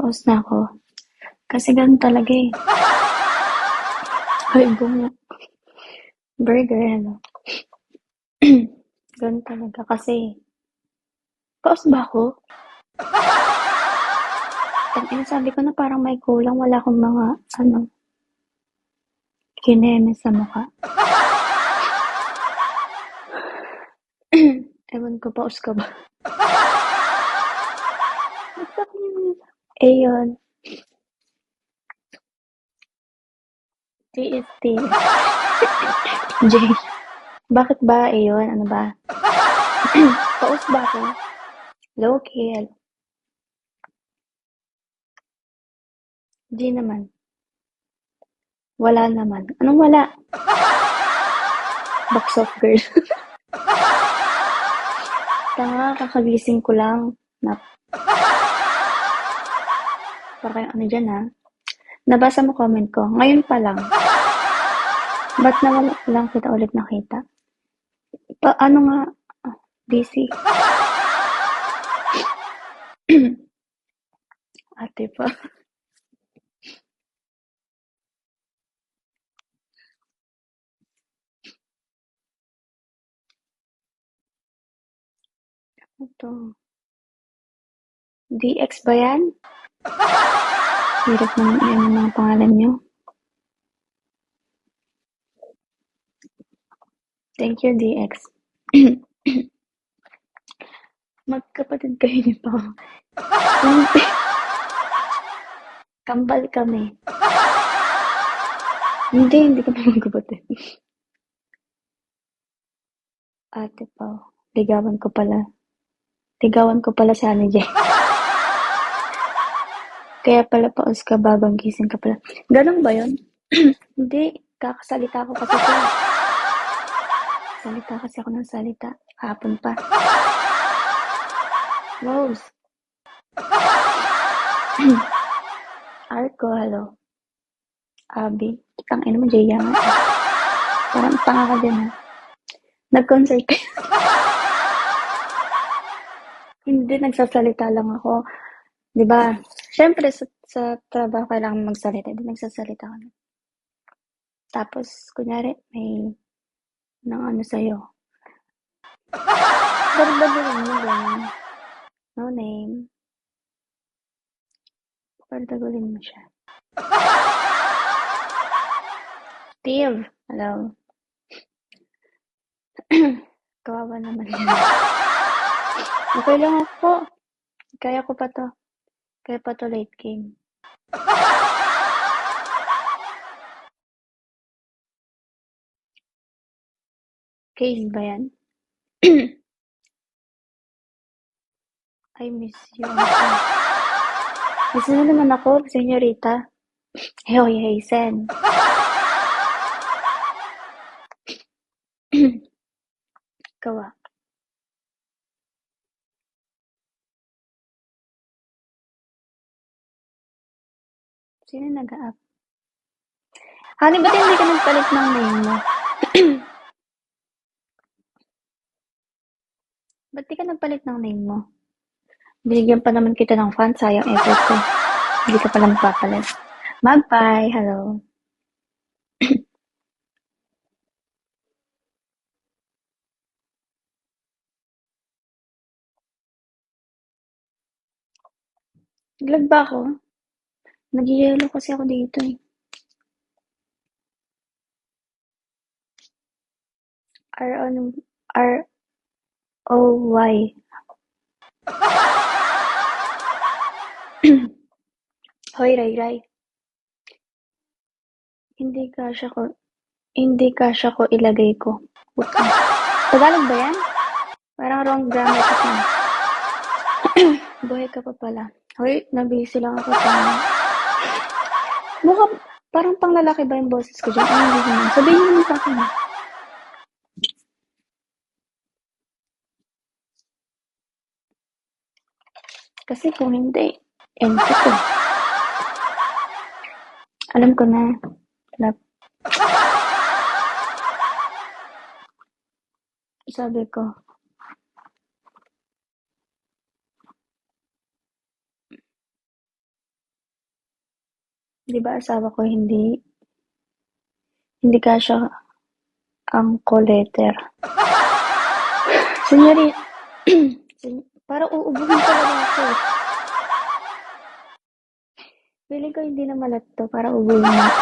Pause na ako. Kasi ganun talaga eh. Ay, bungo. Burger, ano. Ganun talaga. Kasi, pause ba ako? Sabi ko na parang may kulang. Wala akong mga, kineme sa mukha. Ewan ko, pause ka ba? Ayun. TST. J. Bakit ba? Ayun, ano ba? Pause ba ako? Low kill. G naman. Wala naman. Anong wala? Box of girl. Tanga, kakagising ko lang. Para kayong ano dyan ha. Nabasa mo comment ko. Ngayon pa lang. Ba't naman lang kita ulit nakita? Ano nga? Busy. Ate pa. Ito. DX ba yan? Hirap naman yan yung mga pangalan nyo. Thank you, DX. Magkapatid kayo ni Pao. Kambal kami. Hindi kami magkapatid. Ate Pao. Ligawan ko pala si Ani Jay. Kaya pala pause ka bagong gising ka pala. Ganun ba yun? Hindi. Kakasalita ko kasi ito. Salita kasi ako ng salita. Hapon pa. Rose. Arco, hello. Abby. Tangina mo, Jaya nga. Parang tanga ka din ha. Nag-concert kayo. Hindi, nagsasalita lang ako. Diba? Siyempre, sa trabaho kailangan magsalita. Hindi nagsasalita ako. Tapos, kunyari, may nang ano sa'yo. Dagdaguin mo lang. No name. Dagdaguin mo siya. Steve, hello. Kawawa naman yan. Okay lang ako. Kaya ko pa to. Kaya pa to late game. Case ba yan? I miss you. Miss na naman ako, senyorita. Hey, Hazen. Kawa. Sino nag-a-up? Honey, ba't hindi ka nagpalit ng name mo? Ba't di ka nagpalit ng name mo? Binigyan pa naman kita ng fan, sayang effort ko. Hindi ka pala magpapalit. Magpie, hello. Naglag ba ako? Nag-yellow kasi ako dito eh. R-O-Y. Hoy, Ray. Hindi kasya ko ilagay ko. Puta. Tagalog ba yan? Parang wrong grammar ka pa. Buhay ka pa pala. Hoy, nabisi lang ako sa mukha, parang pang lalaki ba yung boses ko dyan? Ay, hindi naman. Sabihin mo naman sa akin. Kasi kung hindi, end ko to. Alam ko na. Lap. Sabi ko, 'Di ba asawa ko hindi kasya ang call letter. Kunyari parang uubuhin talaga ako, eh. Feeling ko hindi na malat 'to, parang uubuhin na.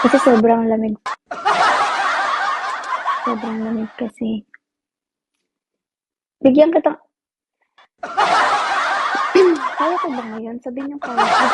Kasi sobrang lamig kasi. Bigyan kita kaya ko ba ngayon? Sabihin niyong kaya ko.